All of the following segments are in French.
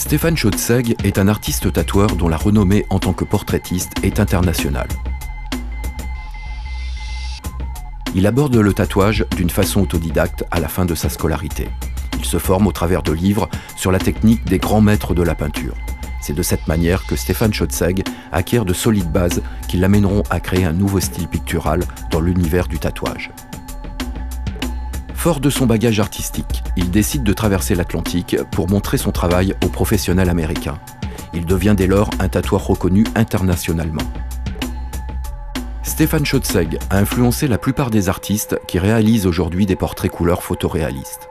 Stefan Schotzeg est un artiste tatoueur dont la renommée en tant que portraitiste est internationale. Il aborde le tatouage d'une façon autodidacte à la fin de sa scolarité. Il se forme au travers de livres sur la technique des grands maîtres de la peinture. C'est de cette manière que Stefan Schotzeg acquiert de solides bases qui l'amèneront à créer un nouveau style pictural dans l'univers du tatouage. Fort de son bagage artistique, il décide de traverser l'Atlantique pour montrer son travail aux professionnels américains. Il devient dès lors un tatoueur reconnu internationalement. Stefan Schotzeg a influencé la plupart des artistes qui réalisent aujourd'hui des portraits couleurs photoréalistes.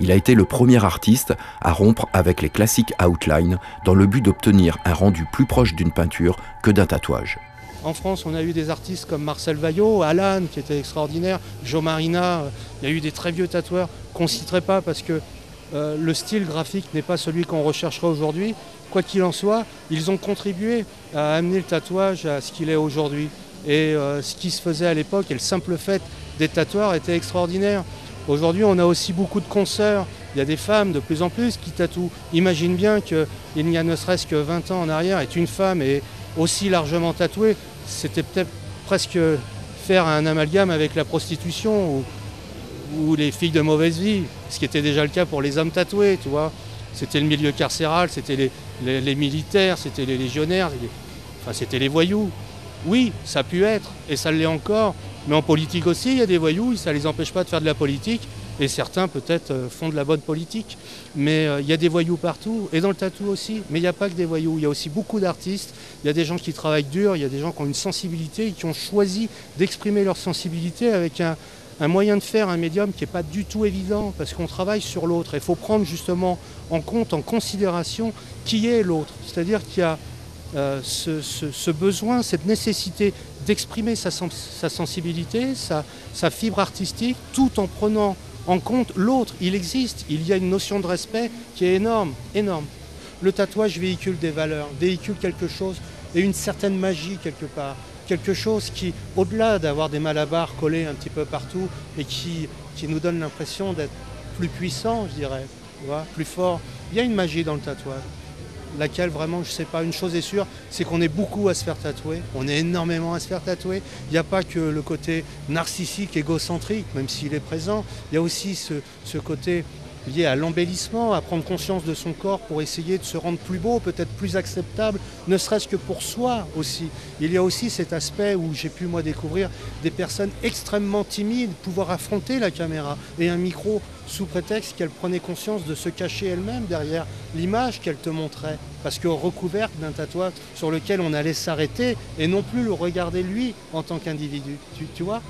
Il a été le premier artiste à rompre avec les classiques outlines dans le but d'obtenir un rendu plus proche d'une peinture que d'un tatouage. En France, on a eu des artistes comme Marcel Vaillot, Alan, qui était extraordinaire, Joe Marina. Il y a eu des très vieux tatoueurs qu'on ne citerait pas parce que le style graphique n'est pas celui qu'on rechercherait aujourd'hui. Quoi qu'il en soit, ils ont contribué à amener le tatouage à ce qu'il est aujourd'hui. Et ce qui se faisait à l'époque et le simple fait des tatoueurs était extraordinaire. Aujourd'hui, on a aussi beaucoup de consoeurs. Il y a des femmes de plus en plus qui tatouent. Imagine bien qu'il n'y a ne serait-ce que 20 ans en arrière, être une femme et aussi largement tatouée, c'était peut-être presque faire un amalgame avec la prostitution ou les filles de mauvaise vie, ce qui était déjà le cas pour les hommes tatoués, tu vois. C'était le milieu carcéral, c'était les militaires, c'était les légionnaires, c'était les voyous. Oui, ça a pu être, et ça l'est encore, mais en politique aussi, il y a des voyous, ça ne les empêche pas de faire de la politique, et certains peut-être font de la bonne politique. Mais il y a des voyous partout, et dans le tatou aussi. Mais il n'y a pas que des voyous, il y a aussi beaucoup d'artistes, il y a des gens qui travaillent dur, il y a des gens qui ont une sensibilité, et qui ont choisi d'exprimer leur sensibilité avec un moyen de faire, un médium qui n'est pas du tout évident, parce qu'on travaille sur l'autre. Il faut prendre justement en compte, en considération, qui est l'autre. C'est-à-dire qu'il y a ce besoin, cette nécessité d'exprimer sa sensibilité, sa fibre artistique, tout en prenant en compte l'autre. Il existe, il y a une notion de respect qui est énorme, énorme. Le tatouage véhicule des valeurs, véhicule quelque chose et une certaine magie quelque part. Quelque chose qui, au-delà d'avoir des malabars collés un petit peu partout et qui nous donne l'impression d'être plus puissant, je dirais, tu vois, plus fort, il y a une magie dans le tatouage. Laquelle vraiment, je ne sais pas, une chose est sûre, c'est qu'on est beaucoup à se faire tatouer, on est énormément à se faire tatouer. Il n'y a pas que le côté narcissique, égocentrique, même s'il est présent, il y a aussi ce côté lié à l'embellissement, à prendre conscience de son corps pour essayer de se rendre plus beau, peut-être plus acceptable, ne serait-ce que pour soi aussi. Il y a aussi cet aspect où j'ai pu moi découvrir des personnes extrêmement timides, pouvoir affronter la caméra et un micro sous prétexte qu'elles prenaient conscience de se cacher elles-mêmes derrière l'image qu'elles te montraient. Parce que recouverte d'un tatouage sur lequel on allait s'arrêter et non plus le regarder lui en tant qu'individu, tu vois ?